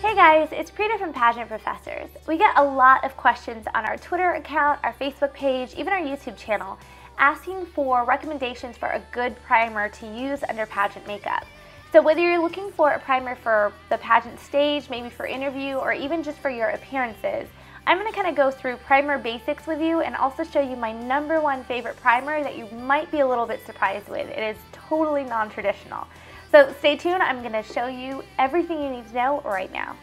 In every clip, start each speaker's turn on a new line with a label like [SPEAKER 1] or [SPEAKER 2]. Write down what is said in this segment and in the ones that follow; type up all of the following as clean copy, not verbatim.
[SPEAKER 1] Hey guys, it's Prita from Pageant Professors. We get a lot of questions on our Twitter account, our Facebook page, even our YouTube channel, asking for recommendations for a good primer to use under pageant makeup. So whether you're looking for a primer for the pageant stage, maybe for interview, or even just for your appearances, I'm going to kind of go through primer basics with you and also show you my #1 favorite primer that you might be a little bit surprised with. It is totally non-traditional. So stay tuned, I'm going to show you everything you need to know right now.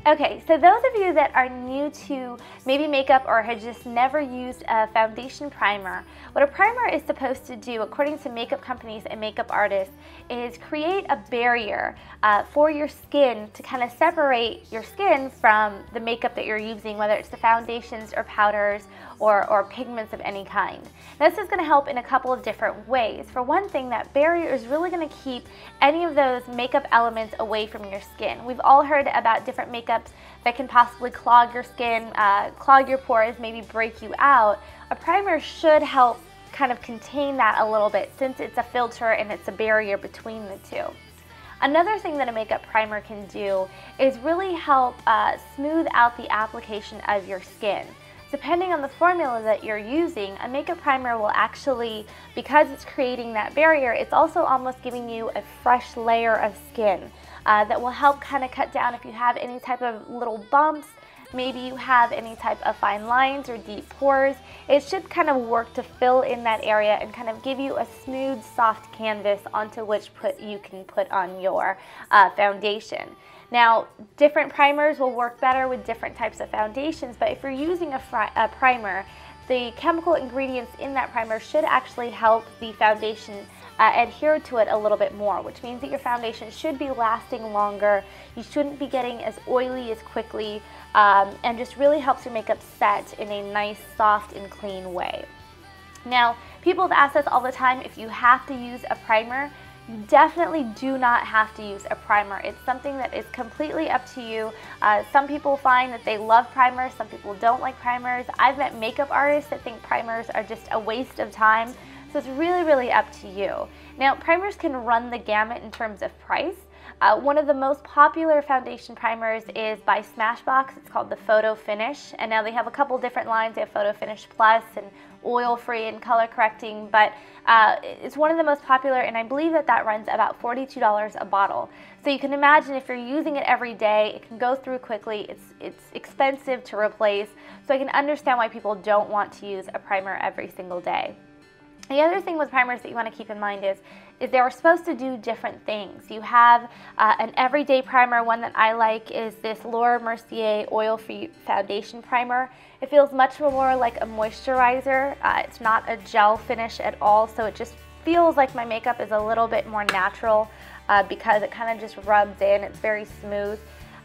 [SPEAKER 1] Okay, so those of you that are new to maybe makeup or have just never used a foundation primer, what a primer is supposed to do, according to makeup companies and makeup artists, is create a barrier for your skin to kind of separate your skin from the makeup that you're using, whether it's the foundations or powders or pigments of any kind. This is going to help in a couple of different ways. For one thing, that barrier is really going to keep any of those makeup elements away from your skin. We've all heard about different makeups that can possibly clog your skin, clog your pores, maybe break you out. A primer should help kind of contain that a little bit, since it's a filter and it's a barrier between the two. Another thing that a makeup primer can do is really help smooth out the application of your skin. Depending on the formula that you're using, a makeup primer will actually, because it's creating that barrier, it's also almost giving you a fresh layer of skin that will help kind of cut down if you have any type of little bumps, maybe you have any type of fine lines or deep pores. It should kind of work to fill in that area and kind of give you a smooth, soft canvas onto which you can put on your foundation. Now, different primers will work better with different types of foundations, but if you're using a primer, the chemical ingredients in that primer should actually help the foundation adhere to it a little bit more, which means that your foundation should be lasting longer. You shouldn't be getting as oily as quickly, and just really helps your makeup set in a nice, soft, and clean way. Now, people have asked us all the time if you have to use a primer. You definitely do not have to use a primer. It's something that is completely up to you. Some people find that they love primers, some people don't like primers. I've met makeup artists that think primers are just a waste of time. So it's really, really up to you. Now, primers can run the gamut in terms of price. One of the most popular foundation primers is by Smashbox. It's called the Photo Finish, and now they have a couple different lines. They have Photo Finish Plus and oil-free and color correcting, but it's one of the most popular, and I believe that runs about $42 a bottle. So you can imagine if you're using it every day, it can go through quickly. It's expensive to replace, so I can understand why people don't want to use a primer every single day. The other thing with primers that you want to keep in mind is they are supposed to do different things. You have an everyday primer. One that I like is this Laura Mercier oil-free foundation primer. It feels much more like a moisturizer. It's not a gel finish at all, so it just feels like my makeup is a little bit more natural because it kind of just rubs in. It's very smooth.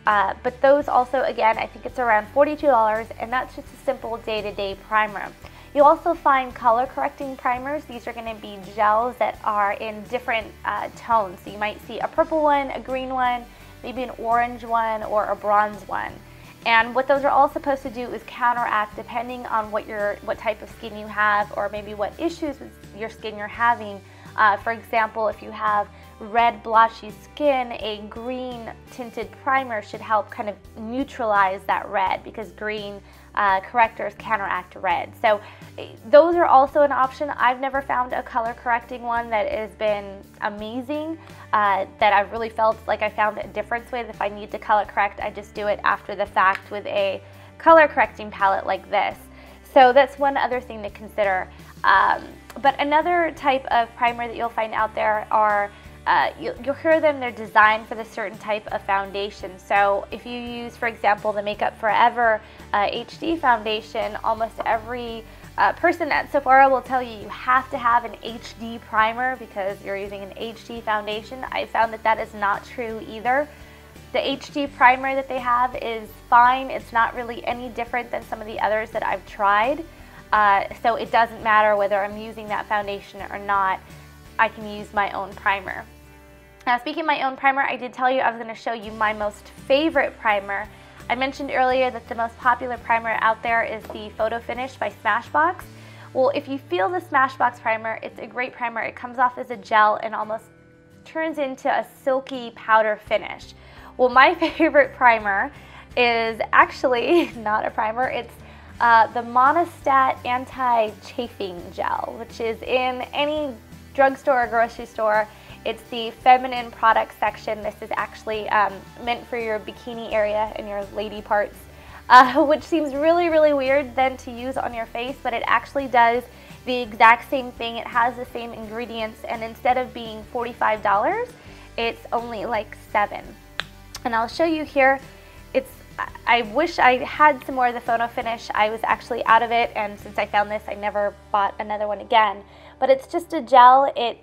[SPEAKER 1] But those also, again, I think it's around $42, and that's just a simple day-to-day primer. You'll also find color correcting primers. These are going to be gels that are in different tones. So you might see a purple one, a green one, maybe an orange one, or a bronze one. And what those are all supposed to do is counteract, depending on what type of skin you have, or maybe what issues with your skin you're having. For example, if you have red blotchy skin, a green tinted primer should help kind of neutralize that red, because green correctors counteract red. So those are also an option. I've never found a color correcting one that has been amazing, that I've really felt like I found a difference with. If I need to color correct, I just do it after the fact with a color correcting palette like this. So that's one other thing to consider. But another type of primer that you'll find out there are you'll hear them, they're designed for the certain type of foundation. So if you use, for example, the Makeup Forever HD foundation, almost every person at Sephora will tell you have to have an HD primer because you're using an HD foundation. I found that is not true either. The HD primer that they have is fine. It's not really any different than some of the others that I've tried. So it doesn't matter whether I'm using that foundation or not. I can use my own primer. Now, speaking of my own primer, I did tell you I was going to show you my most favorite primer. I mentioned earlier that the most popular primer out there is the Photo Finish by Smashbox. Well, if you feel the Smashbox primer, it's a great primer. It comes off as a gel and almost turns into a silky powder finish. Well, my favorite primer is actually not a primer. It's the Monostat Anti-Chafing Gel, which is in any drugstore or grocery store. It's the feminine product section. This is actually meant for your bikini area and your lady parts, which seems really, really weird then to use on your face, but it actually does the exact same thing. It has the same ingredients, and instead of being $45, it's only like $7. And I'll show you here. I wish I had some more of the photo finish. I was actually out of it, and since I found this, I never bought another one again. But it's just a gel. It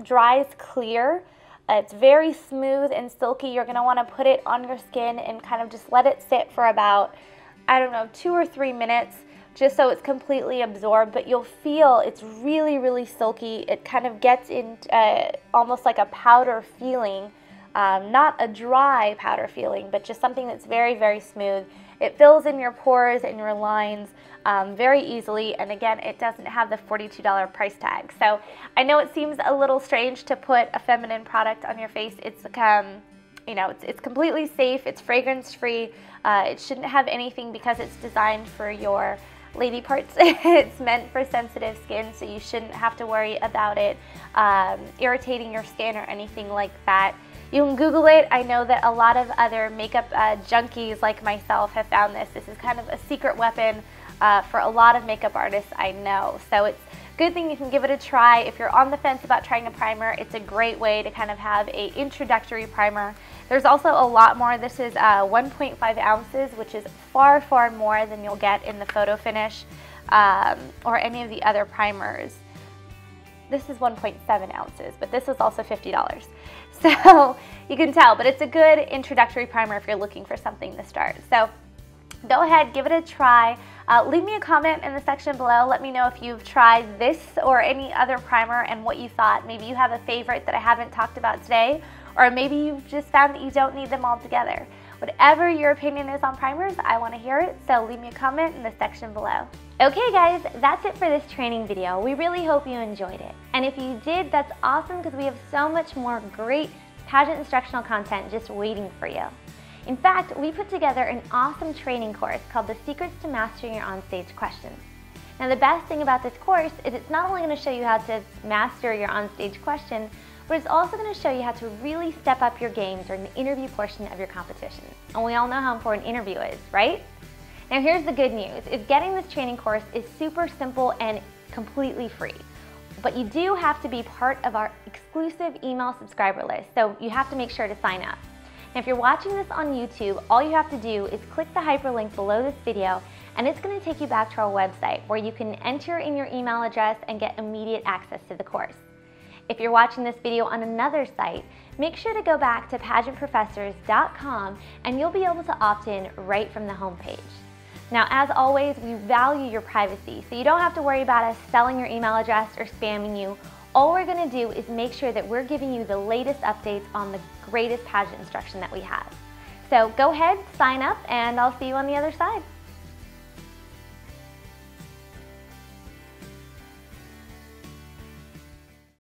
[SPEAKER 1] dries clear. It's very smooth and silky. You're going to want to put it on your skin and kind of just let it sit for about, I don't know, 2 or 3 minutes, just so it's completely absorbed. But you'll feel it's really, really silky. It kind of gets in almost like a powder feeling. Not a dry powder feeling, but just something that's very, very smooth. It fills in your pores and your lines very easily, and again, it doesn't have the $42 price tag. So I know it seems a little strange to put a feminine product on your face. It's you know, it's completely safe. It's fragrance free. It shouldn't have anything because it's designed for your lady parts. It's meant for sensitive skin, so you shouldn't have to worry about it irritating your skin or anything like that. You can Google it. I know that a lot of other makeup junkies like myself have found this. This is kind of a secret weapon for a lot of makeup artists I know. So it's a good thing you can give it a try. If you're on the fence about trying a primer, it's a great way to kind of have an introductory primer. There's also a lot more. This is 1.5 ounces, which is far, far more than you'll get in the photo finish or any of the other primers. This is 1.7 ounces, but this is also $50. So you can tell, but it's a good introductory primer if you're looking for something to start. So go ahead, give it a try. Leave me a comment in the section below. Let me know if you've tried this or any other primer and what you thought. Maybe you have a favorite that I haven't talked about today, or maybe you've just found that you don't need them all together. Whatever your opinion is on primers, I want to hear it, so leave me a comment in the section below. Okay guys, that's it for this training video. We really hope you enjoyed it. And if you did, that's awesome because we have so much more great pageant instructional content just waiting for you. In fact, we put together an awesome training course called The Secrets to Mastering Your Onstage Questions. Now the best thing about this course is it's not only going to show you how to master your onstage question, but it's also going to show you how to really step up your game during the interview portion of your competition. And we all know how important interview is, right? Now here's the good news, is getting this training course is super simple and completely free. But you do have to be part of our exclusive email subscriber list, so you have to make sure to sign up. Now if you're watching this on YouTube, all you have to do is click the hyperlink below this video, and it's going to take you back to our website where you can enter in your email address and get immediate access to the course. If you're watching this video on another site, make sure to go back to pageantprofessors.com and you'll be able to opt in right from the homepage. Now, as always, we value your privacy, so you don't have to worry about us selling your email address or spamming you. All we're going to do is make sure that we're giving you the latest updates on the greatest pageant instruction that we have. So go ahead, sign up, and I'll see you on the other side.